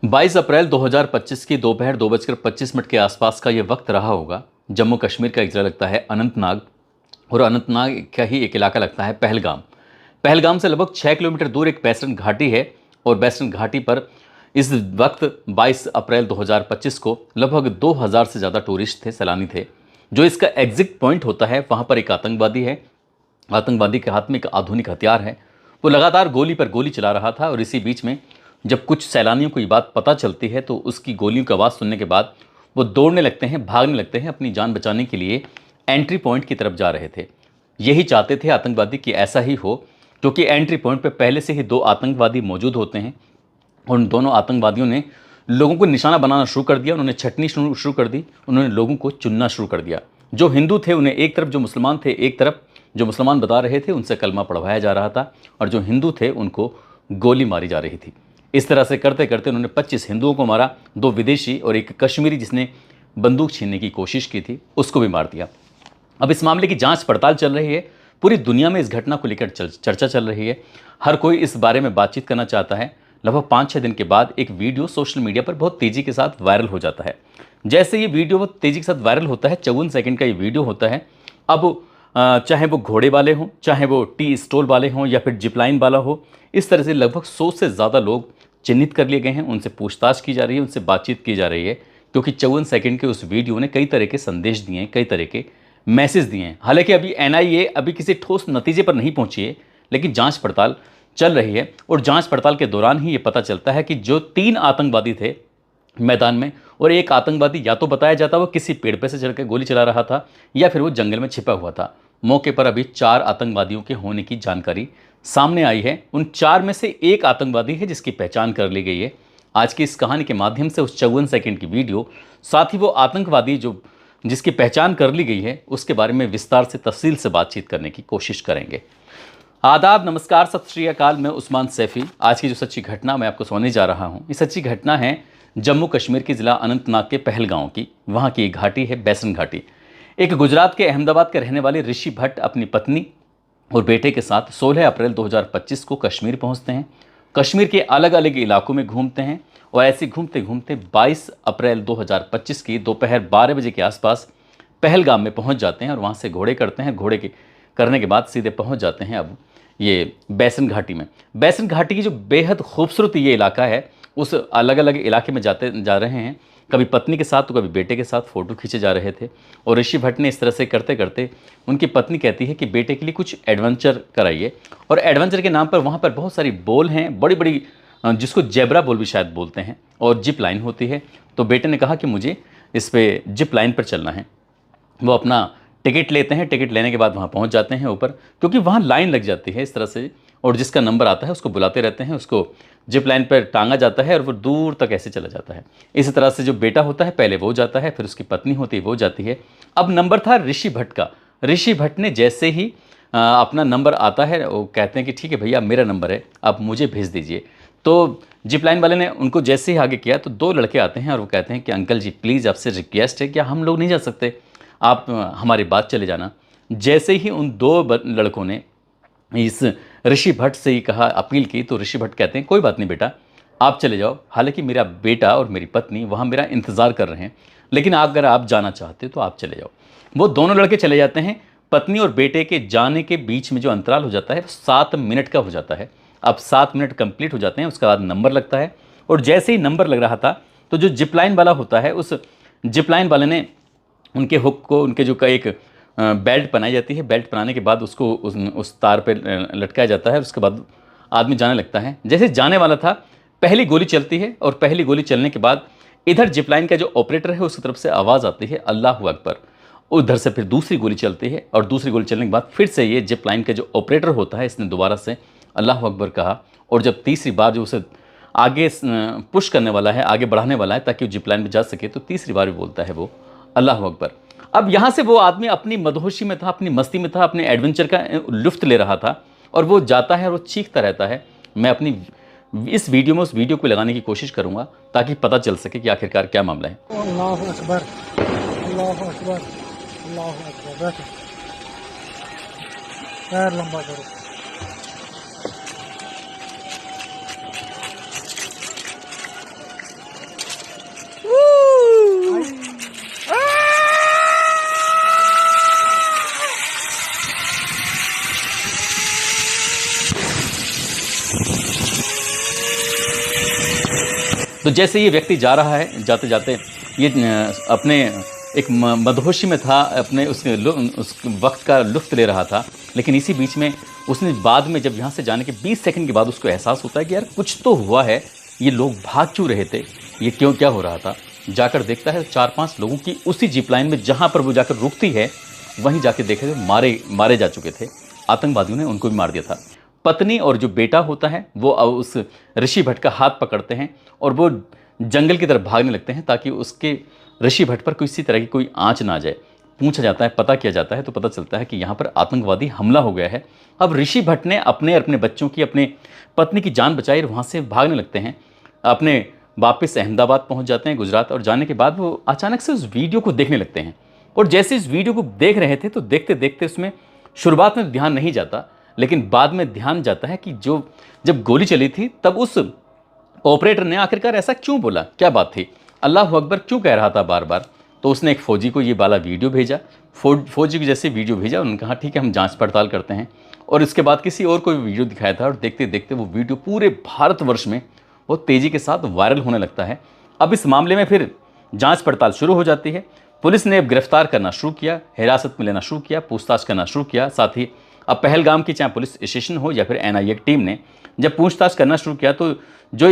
22 अप्रैल 2025 की दोपहर 2:25 के आसपास का ये वक्त रहा होगा। जम्मू कश्मीर का एक ज़िला लगता है अनंतनाग, और अनंतनाग का ही एक इलाका लगता है पहलगाम। पहलगाम से लगभग 6 किलोमीटर दूर एक बैसरन घाटी है, और बैसरन घाटी पर इस वक्त 22 अप्रैल 2025 को लगभग 2000 से ज़्यादा टूरिस्ट थे, सैलानी थे। जो इसका एग्जिट पॉइंट होता है, वहाँ पर एक आतंकवादी है। आतंकवादी के हाथ में एक आधुनिक हथियार है। वो लगातार गोली पर गोली चला रहा था, और इसी बीच में जब कुछ सैलानियों को ये बात पता चलती है तो उसकी गोलियों की आवाज़ सुनने के बाद वो दौड़ने लगते हैं, भागने लगते हैं, अपनी जान बचाने के लिए एंट्री पॉइंट की तरफ जा रहे थे। यही चाहते थे आतंकवादी कि ऐसा ही हो, क्योंकि एंट्री पॉइंट पर पहले से ही 2 आतंकवादी मौजूद होते हैं। और उन दोनों आतंकवादियों ने लोगों को निशाना बनाना शुरू कर दिया, उन्होंने छटनी शुरू कर दी, उन्होंने लोगों को चुनना शुरू कर दिया। जो हिंदू थे उन्हें एक तरफ, जो मुसलमान थे एक तरफ। जो मुसलमान बता रहे थे उनसे कलमा पढ़वाया जा रहा था, और जो हिंदू थे उनको गोली मारी जा रही थी। इस तरह से करते करते उन्होंने 25 हिंदुओं को मारा, 2 विदेशी और एक कश्मीरी जिसने बंदूक छीनने की कोशिश की थी उसको भी मार दिया। अब इस मामले की जांच पड़ताल चल रही है। पूरी दुनिया में इस घटना को लेकर चर्चा चल रही है। हर कोई इस बारे में बातचीत करना चाहता है। लगभग 5-6 दिन के बाद एक वीडियो सोशल मीडिया पर बहुत तेज़ी के साथ वायरल हो जाता है। जैसे ये वीडियो बहुत तेज़ी के साथ वायरल होता है, 54 सेकंड का ये वीडियो होता है। अब चाहे वो घोड़े वाले हों, चाहे वो टी स्टॉल वाले हों, या फिर जिपलाइन वाला हो, इस तरह से लगभग 100 से ज़्यादा लोग चिन्हित कर लिए गए हैं। उनसे पूछताछ की जा रही है, उनसे बातचीत की जा रही है, क्योंकि 54 सेकंड के उस वीडियो ने कई तरह के संदेश दिए हैं, कई तरह के मैसेज दिए हैं। हालांकि अभी एनआईए अभी किसी ठोस नतीजे पर नहीं पहुंची है, लेकिन जांच पड़ताल चल रही है। और जांच पड़ताल के दौरान ही ये पता चलता है कि जो 3 आतंकवादी थे मैदान में, और एक आतंकवादी या तो बताया जाता वो किसी पेड़ पे से चढ़कर गोली चला रहा था, या फिर वो जंगल में छिपा हुआ था। मौके पर अभी 4 आतंकवादियों के होने की जानकारी सामने आई है। उन 4 में से एक आतंकवादी है जिसकी पहचान कर ली गई है। आज की इस कहानी के माध्यम से उस 54 सेकंड की वीडियो, साथ ही वो आतंकवादी जो जिसकी पहचान कर ली गई है, उसके बारे में विस्तार से तफसील से बातचीत करने की कोशिश करेंगे। आदाब, नमस्कार, सत श्री अकाल। मैं उस्मान सैफी। आज की जो सच्ची घटना मैं आपको सुनाने जा रहा हूँ, ये सच्ची घटना है जम्मू कश्मीर के ज़िला अनंतनाग के पहलगांव की। वहाँ की एक घाटी है बैसन घाटी। एक गुजरात के अहमदाबाद के रहने वाले ऋषि भट्ट अपनी पत्नी और बेटे के साथ 16 अप्रैल 2025 को कश्मीर पहुँचते हैं। कश्मीर के अलग अलग इलाकों में घूमते हैं, और ऐसे घूमते घूमते 22 अप्रैल 2025 की दोपहर 12 बजे के आसपास पहलगाम में पहुंच जाते हैं, और वहां से घोड़े करते हैं। घोड़े के करने के बाद सीधे पहुंच जाते हैं अब ये बैसन घाटी में। बैसन घाटी की जो बेहद खूबसूरत ये इलाका है, उस अलग अलग इलाके में जा रहे हैं। कभी पत्नी के साथ तो कभी बेटे के साथ फ़ोटो खींचे जा रहे थे। और ऋषि भट्ट ने इस तरह से करते करते, उनकी पत्नी कहती है कि बेटे के लिए कुछ एडवेंचर कराइए। और एडवेंचर के नाम पर वहाँ पर बहुत सारी बॉल हैं, बड़ी बड़ी, जिसको जेब्रा बॉल भी शायद बोलते हैं, और जिप लाइन होती है। तो बेटे ने कहा कि मुझे इस पर जिप लाइन पर चलना है। वो अपना टिकट लेते हैं। टिकट लेने के बाद वहाँ पहुँच जाते हैं ऊपर, क्योंकि वहाँ लाइन लग जाती है इस तरह से, और जिसका नंबर आता है उसको बुलाते रहते हैं, उसको जिप लाइन पर टांगा जाता है, और वो दूर तक ऐसे चला जाता है। इसी तरह से जो बेटा होता है पहले वो जाता है, फिर उसकी पत्नी होती है वो जाती है। अब नंबर था ऋषि भट्ट का। ऋषि भट्ट ने जैसे ही अपना नंबर आता है, वो कहते हैं कि ठीक है भैया, मेरा नंबर है, आप मुझे भेज दीजिए। तो जिप लाइन वाले ने उनको जैसे ही आगे किया तो 2 लड़के आते हैं, और वो कहते हैं कि अंकल जी प्लीज़ आपसे रिक्वेस्ट है, क्या हम लोग नहीं जा सकते, आप हमारी बात चले जाना। जैसे ही उन 2 लड़कों ने इस ऋषि भट्ट से ही कहा, अपील की, तो ऋषि भट्ट कहते हैं कोई बात नहीं बेटा, आप चले जाओ। हालांकि मेरा बेटा और मेरी पत्नी वहाँ मेरा इंतज़ार कर रहे हैं, लेकिन अगर आप जाना चाहते हो तो आप चले जाओ। वो दोनों लड़के चले जाते हैं। पत्नी और बेटे के जाने के बीच में जो अंतराल हो जाता है वो 7 मिनट का हो जाता है। अब 7 मिनट कंप्लीट हो जाते हैं, उसके बाद नंबर लगता है। और जैसे ही नंबर लग रहा था, तो जो जिपलाइन वाला होता है, उस जिपलाइन वाले ने उनके हुक को, उनके जो का एक बेल्ट बनाई जाती है, बेल्ट बनाने के बाद उसको उस तार पे लटकाया जाता है। उसके बाद आदमी जाने लगता है। जैसे जाने वाला था, पहली गोली चलती है, और पहली गोली चलने के बाद इधर जिपलाइन का जो ऑपरेटर है उसकी तरफ से आवाज़ आती है अल्लाह अकबर। उधर से फिर दूसरी गोली चलती है, और दूसरी गोली चलने के बाद फिर से ये जिपलाइन का जो ऑपरेटर होता है, इसने दोबारा से अल्लाह अकबर कहा। और जब तीसरी बार जो उसे आगे पुश करने वाला है, आगे बढ़ाने वाला है ताकि वो जिपलाइन में जा सके, तो तीसरी बार भी बोलता है वो अल्लाह अकबर। अब यहाँ से वो आदमी अपनी मदहोशी में था, अपनी मस्ती में था, अपने एडवेंचर का लुत्फ़ ले रहा था, और वो जाता है और वो चीखता रहता है। मैं अपनी इस वीडियो में उस वीडियो को लगाने की कोशिश करूँगा ताकि पता चल सके कि आखिरकार क्या मामला है। अल्लाह अकबर, अल्लाह अकबर, अल्लाह अकबर। बैठो, पैर लंबा करो। तो जैसे ये व्यक्ति जा रहा है, जाते जाते ये अपने एक मदहोशी में था, अपने उस वक्त का लुत्फ़ ले रहा था। लेकिन इसी बीच में उसने बाद में जब यहाँ से जाने के 20 सेकंड के बाद उसको एहसास होता है कि यार कुछ तो हुआ है, ये लोग भाग क्यों रहे थे, ये क्यों, क्या हो रहा था। जाकर देखता है 4-5 लोगों की उसी जीप लाइन में जहाँ पर वो जाकर रुकती है, वहीं जाके देखे तो मारे जा चुके थे। आतंकवादियों ने उनको भी मार दिया था। पत्नी और जो बेटा होता है वो उस ऋषि भट्ट का हाथ पकड़ते हैं और वो जंगल की तरफ भागने लगते हैं ताकि उसके ऋषि भट्ट पर किसी तरह की कोई आंच ना जाए। पूछा जाता है, पता किया जाता है तो पता चलता है कि यहाँ पर आतंकवादी हमला हो गया है। अब ऋषि भट्ट ने अपने बच्चों की, अपने पत्नी की जान बचाई और वहाँ से भागने लगते हैं। अपने वापस अहमदाबाद पहुँच जाते हैं, गुजरात। और जाने के बाद वो अचानक से उस वीडियो को देखने लगते हैं। और जैसे इस वीडियो को देख रहे थे तो देखते देखते उसमें शुरुआत में ध्यान नहीं जाता, लेकिन बाद में ध्यान जाता है कि जब गोली चली थी तब उस ऑपरेटर ने आखिरकार ऐसा क्यों बोला, क्या बात थी, अल्लाह अकबर क्यों कह रहा था बार बार। तो उसने एक फ़ौजी को ये वाला वीडियो भेजा। फ़ौजी को जैसे वीडियो भेजा, उन्होंने कहा ठीक है हम जांच पड़ताल करते हैं। और इसके बाद किसी और को भी वीडियो दिखाया था और देखते देखते वो वीडियो पूरे भारतवर्ष में बहुत तेज़ी के साथ वायरल होने लगता है। अब इस मामले में फिर जाँच पड़ताल शुरू हो जाती है। पुलिस ने अब गिरफ्तार करना शुरू किया, हिरासत में लेना शुरू किया, पूछताछ करना शुरू किया। साथ ही अब पहलगाम की चाहे पुलिस स्टेशन हो या फिर NIA की टीम ने जब पूछताछ करना शुरू किया तो जो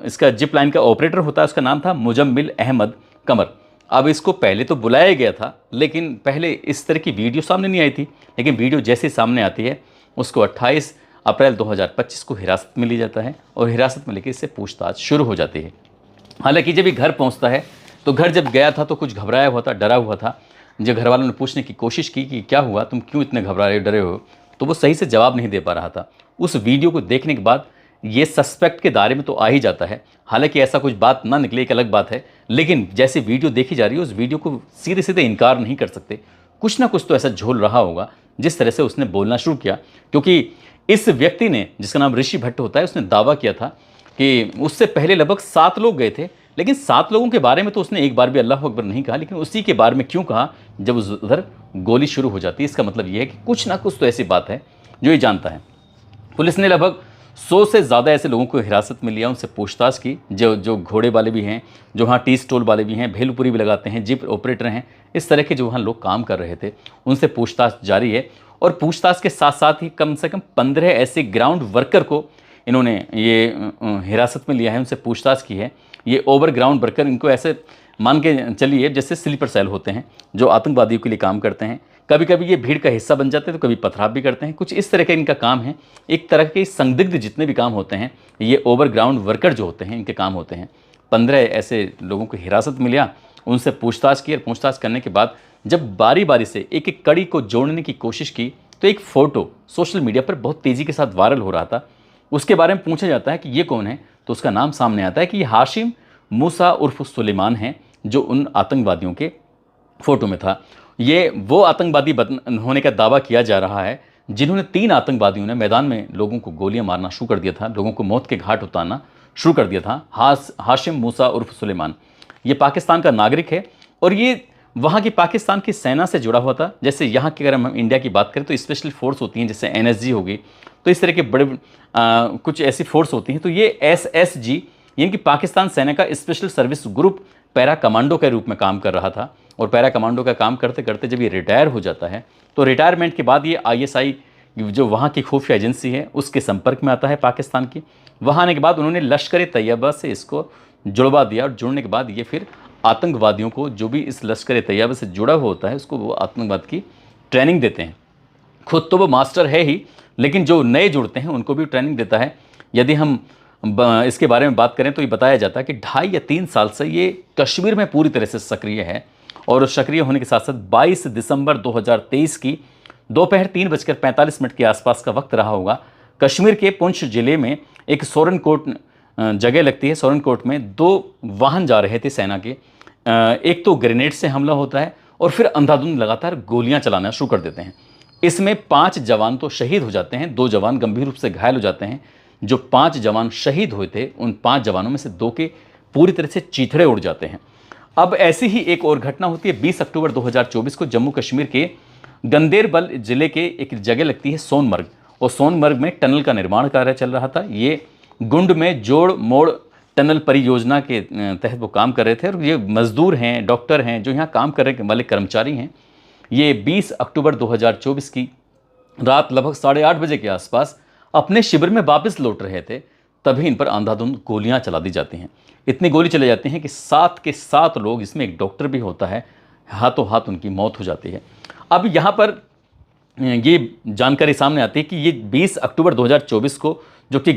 इसका जिप लाइन का ऑपरेटर होता है उसका नाम था मुजम्मिल अहमद कमर। अब इसको पहले तो बुलाया गया था, लेकिन पहले इस तरह की वीडियो सामने नहीं आई थी। लेकिन वीडियो जैसे सामने आती है उसको 28 अप्रैल 2025 को हिरासत में लिया जाता है और हिरासत में लेकर इससे पूछताछ शुरू हो जाती है। हालांकि जब ये घर पहुंचता है तो घर जब गया था तो कुछ घबराया हुआ था, डरा हुआ था। जब घर वालों ने पूछने की कोशिश की कि क्या हुआ, तुम क्यों इतने घबरा रहे हो, डरे हो, तो वो सही से जवाब नहीं दे पा रहा था। उस वीडियो को देखने के बाद ये सस्पेक्ट के दायरे में तो आ ही जाता है। हालांकि ऐसा कुछ बात ना निकले एक अलग बात है, लेकिन जैसे वीडियो देखी जा रही है उस वीडियो को सीधे सीधे इनकार नहीं कर सकते। कुछ ना कुछ तो ऐसा झोल रहा होगा जिस तरह से उसने बोलना शुरू किया। क्योंकि इस व्यक्ति ने, जिसका नाम ऋषि भट्ट होता है, उसने दावा किया था कि उससे पहले लगभग 7 लोग गए थे, लेकिन 7 लोगों के बारे में तो उसने एक बार भी अल्लाह अकबर नहीं कहा। लेकिन उसी के बारे में क्यों कहा जब उधर गोली शुरू हो जाती है। इसका मतलब यह है कि कुछ ना कुछ तो ऐसी बात है जो ये जानता है। पुलिस ने लगभग 100 से ज़्यादा ऐसे लोगों को हिरासत में लिया, उनसे पूछताछ की। जो घोड़े वाले भी हैं, जो वहाँ टी स्टॉल वाले भी हैं, भेलपुरी भी लगाते हैं, जिप ऑपरेटर हैं, इस तरह के जो वहाँ लोग काम कर रहे थे, उनसे पूछताछ जारी है। और पूछताछ के साथ साथ ही कम से कम 15 ऐसे ग्राउंड वर्कर को इन्होंने ये हिरासत में लिया है, उनसे पूछताछ की है। ये ओवरग्राउंड वर्कर, इनको ऐसे मान के चलिए जैसे स्लीपर सेल होते हैं जो आतंकवादियों के लिए काम करते हैं। कभी कभी ये भीड़ का हिस्सा बन जाते हैं तो कभी पथराव भी करते हैं। कुछ इस तरह का इनका काम है। एक तरह के संदिग्ध जितने भी काम होते हैं ये ओवरग्राउंड वर्कर जो होते हैं इनके काम होते हैं। 15 ऐसे लोगों को हिरासत में लिया, उनसे पूछताछ की और पूछताछ करने के बाद जब बारी बारी से एक एक कड़ी को जोड़ने की कोशिश की तो एक फ़ोटो सोशल मीडिया पर बहुत तेज़ी के साथ वायरल हो रहा था। उसके बारे में पूछा जाता है कि ये कौन है, तो उसका नाम सामने आता है कि ये हाशिम मूसा उर्फ सुलेमान है जो उन आतंकवादियों के फ़ोटो में था। ये वो आतंकवादी होने का दावा किया जा रहा है जिन्होंने 3 आतंकवादियों ने मैदान में लोगों को गोलियां मारना शुरू कर दिया था, लोगों को मौत के घाट उतारना शुरू कर दिया था। हाशिम मूसा उर्फ सुलेमान ये पाकिस्तान का नागरिक है और ये वहाँ की पाकिस्तान की सेना से जुड़ा हुआ था। जैसे यहाँ की अगर हम इंडिया की बात करें तो स्पेशल फोर्स होती हैं, जैसे NSG होगी, तो इस तरह के बड़े कुछ ऐसी फोर्स होती हैं। तो ये SSG यानी कि पाकिस्तान सेना का special service group para commando के रूप में काम कर रहा था। और पैरा कमांडो का काम करते करते जब ये रिटायर हो जाता है तो रिटायरमेंट के बाद ये ISI जो वहाँ की खुफिया एजेंसी है उसके संपर्क में आता है पाकिस्तान की। वहाँ आने के बाद उन्होंने लश्कर तैयबा से इसको जुड़वा दिया और जुड़ने के बाद ये फिर आतंकवादियों को, जो भी इस लश्कर तैयबा से जुड़ा हुआ होता है, उसको वो आतंकवाद की ट्रेनिंग देते हैं। खुद तो वो मास्टर है ही, लेकिन जो नए जुड़ते हैं उनको भी ट्रेनिंग देता है। यदि हम इसके बारे में बात करें तो ये बताया जाता है कि 2.5 या 3 साल से ये कश्मीर में पूरी तरह से सक्रिय है। और सक्रिय होने के साथ साथ 22 दिसंबर 2023 की दोपहर 3:45 के आसपास का वक्त रहा होगा। कश्मीर के पुंछ जिले में एक सोरनकोट जगह लगती है। सोरनकोट में 2 वाहन जा रहे थे सेना के। एक तो ग्रेनेड से हमला होता है और फिर अंधाधुंध लगातार गोलियां चलाना शुरू कर देते हैं। इसमें 5 जवान तो शहीद हो जाते हैं, 2 जवान गंभीर रूप से घायल हो जाते हैं। जो 5 जवान शहीद हुए थे उन 5 जवानों में से 2 के पूरी तरह से चीथड़े उड़ जाते हैं। अब ऐसी ही एक और घटना होती है 20 अक्टूबर 2024 को जम्मू कश्मीर के गंदेरबल जिले के एक जगह लगती है सोनमर्ग। और सोनमर्ग में टनल का निर्माण कार्य चल रहा था। ये गुंड में जोड़ मोड़ टनल परियोजना के तहत वो काम कर रहे थे। और ये मजदूर हैं, डॉक्टर हैं, जो यहाँ काम करने वाले कर्मचारी हैं। ये 20 अक्टूबर 2024 की रात लगभग 8:30 बजे के आसपास अपने शिविर में वापस लौट रहे थे, तभी इन पर अंधाधुंध गोलियां चला दी जाती हैं। इतनी गोली चलाई जाती हैं कि 7 के 7 लोग, इसमें एक डॉक्टर भी होता है, हाथों हाथ उनकी मौत हो जाती है। अब यहाँ पर ये जानकारी सामने आती है कि ये 20 अक्टूबर 2024 को, जो कि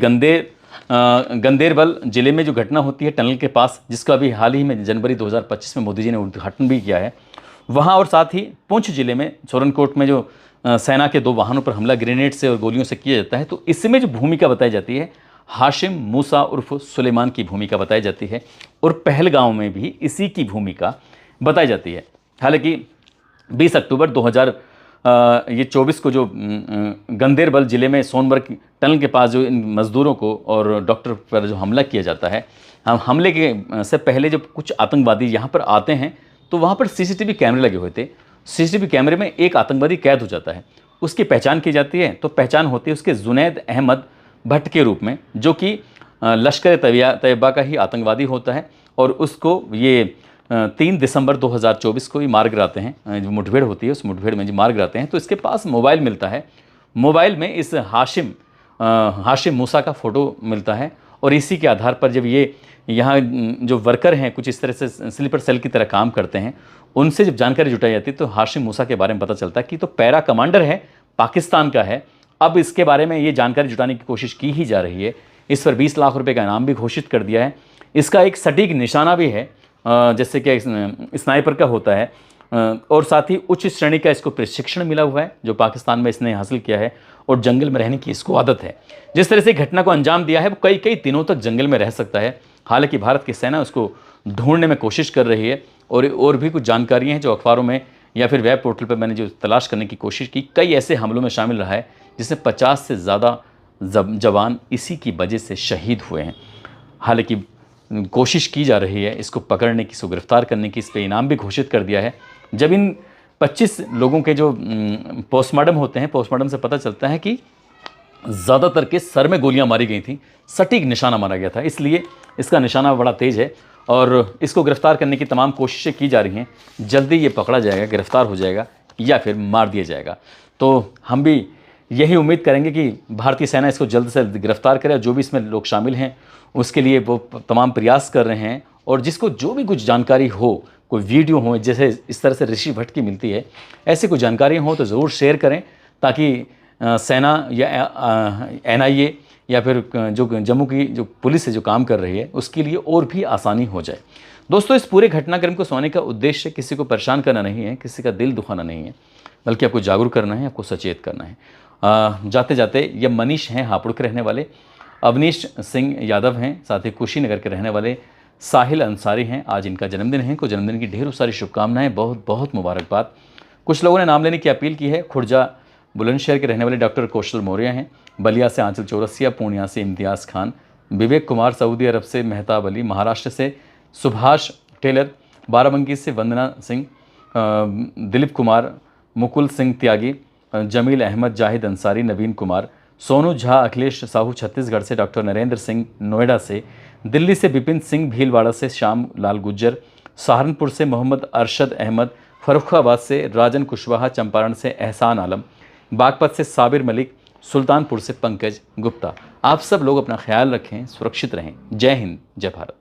गंदेरबल जिले में जो घटना होती है टनल के पास, जिसका अभी हाल ही में जनवरी 2025 में मोदी जी ने उद्घाटन भी किया है, वहाँ और साथ ही पुंछ जिले में सोरनकोट में जो सेना के 2 वाहनों पर हमला ग्रेनेड से और गोलियों से किया जाता है, तो इसमें जो भूमिका बताई जाती है हाशिम मूसा उर्फ सुलेमान की भूमिका बताई जाती है। और पहलगांव में भी इसी की भूमिका बताई जाती है। हालांकि 20 अक्टूबर 2024 को जो गंदेरबल जिले में सोनबर्ग टनल के पास जो इन मज़दूरों को और डॉक्टर पर जो हमला किया जाता है, हमले के से पहले जब कुछ आतंकवादी यहाँ पर आते हैं तो वहाँ पर सीसीटीवी कैमरे लगे हुए थे। सीसीटीवी कैमरे में एक आतंकवादी कैद हो जाता है, उसकी पहचान की जाती है। तो पहचान होती है उसके जुनैद अहमद भट्ट के रूप में, जो कि लश्कर तैयबा का ही आतंकवादी होता है। और उसको ये 3 दिसंबर 2024 को ही मार गिराते हैं। जो मुठभेड़ होती है उस मुठभेड़ में जो मार गिराते हैं, तो इसके पास मोबाइल मिलता है। मोबाइल में इस हाशिम मूसा का फ़ोटो मिलता है। और इसी के आधार पर जब ये यहाँ जो वर्कर हैं कुछ इस तरह से स्लीपर सेल की तरह काम करते हैं, उनसे जब जानकारी जुटाई जाती है तो हाशिम मूसा के बारे में पता चलता है कि तो पैरा कमांडर है, पाकिस्तान का है। अब इसके बारे में ये जानकारी जुटाने की कोशिश की ही जा रही है। इस पर 20 लाख रुपए का इनाम भी घोषित कर दिया है। इसका एक सटीक निशाना भी है, जैसे कि स्नाइपर का होता है। और साथ ही उच्च श्रेणी का इसको प्रशिक्षण मिला हुआ है, जो पाकिस्तान में इसने हासिल किया है। और जंगल में रहने की इसको आदत है। जिस तरह से घटना को अंजाम दिया है, वो कई कई दिनों तक जंगल में रह सकता है। हालांकि भारत की सेना उसको ढूंढने में कोशिश कर रही है। और भी कुछ जानकारियाँ हैं जो अखबारों में या फिर वेब पोर्टल पर मैंने जो तलाश करने की कोशिश की, कई ऐसे हमलों में शामिल रहा है जिसमें 50 से ज़्यादा जवान इसी की वजह से शहीद हुए हैं। हालांकि कोशिश की जा रही है इसको पकड़ने की, इसको गिरफ्तार करने की। इस पर इनाम भी घोषित कर दिया है। जब इन 25 लोगों के जो पोस्टमार्टम होते हैं, पोस्टमार्टम से पता चलता है कि ज़्यादातर के सर में गोलियां मारी गई थी, सटीक निशाना मारा गया था। इसलिए इसका निशाना बड़ा तेज़ है और इसको गिरफ्तार करने की तमाम कोशिशें की जा रही हैं। जल्दी ये पकड़ा जाएगा, गिरफ्तार हो जाएगा या फिर मार दिया जाएगा। तो हम भी यही उम्मीद करेंगे कि भारतीय सेना इसको जल्द से जल्द गिरफ्तार करे। जो भी इसमें लोग शामिल हैं उसके लिए वो तमाम प्रयास कर रहे हैं। और जिसको जो भी कुछ जानकारी हो, कोई वीडियो हो, जैसे इस तरह से ऋषि भट्ट की मिलती है, ऐसी कोई जानकारी हो तो ज़रूर शेयर करें, ताकि सेना या NIA या फिर जो जम्मू की जो पुलिस है जो काम कर रही है, उसके लिए और भी आसानी हो जाए। दोस्तों, इस पूरे घटनाक्रम को सुनाने का उद्देश्य किसी को परेशान करना नहीं है, किसी का दिल दुखाना नहीं है, बल्कि आपको जागरूक करना है, आपको सचेत करना है। जाते जाते ये मनीष हैं हापुड़ के रहने वाले, अवनीश सिंह यादव हैं, साथ ही कुशीनगर के रहने वाले साहिल अंसारी हैं। आज इनका जन्मदिन है। को जन्मदिन की ढेरों सारी शुभकामनाएं, बहुत बहुत मुबारकबाद। कुछ लोगों ने नाम लेने की अपील की है। खुर्जा बुलंदशहर के रहने वाले डॉक्टर कौशल मौर्य हैं, बलिया से आंचल चौरसिया, पूर्णिया से इम्तियाज़ खान, विवेक कुमार, सऊदी अरब से मेहताब अली, महाराष्ट्र से सुभाष टेलर, बाराबंकी से वंदना सिंह, दिलीप कुमार, मुकुल सिंह त्यागी, जमील अहमद, जाहिद अंसारी, नवीन कुमार, सोनू झा, अखिलेश साहू छत्तीसगढ़ से, डॉक्टर नरेंद्र सिंह नोएडा से, दिल्ली से विपिन सिंह, भीलवाड़ा से श्याम लाल गुज्जर, सहारनपुर से मोहम्मद अरशद अहमद, फर्रुखाबाद से राजन कुशवाहा, चंपारण से एहसान आलम, बागपत से साबिर मलिक, सुल्तानपुर से पंकज गुप्ता। आप सब लोग अपना ख्याल रखें, सुरक्षित रहें। जय हिंद, जय भारत।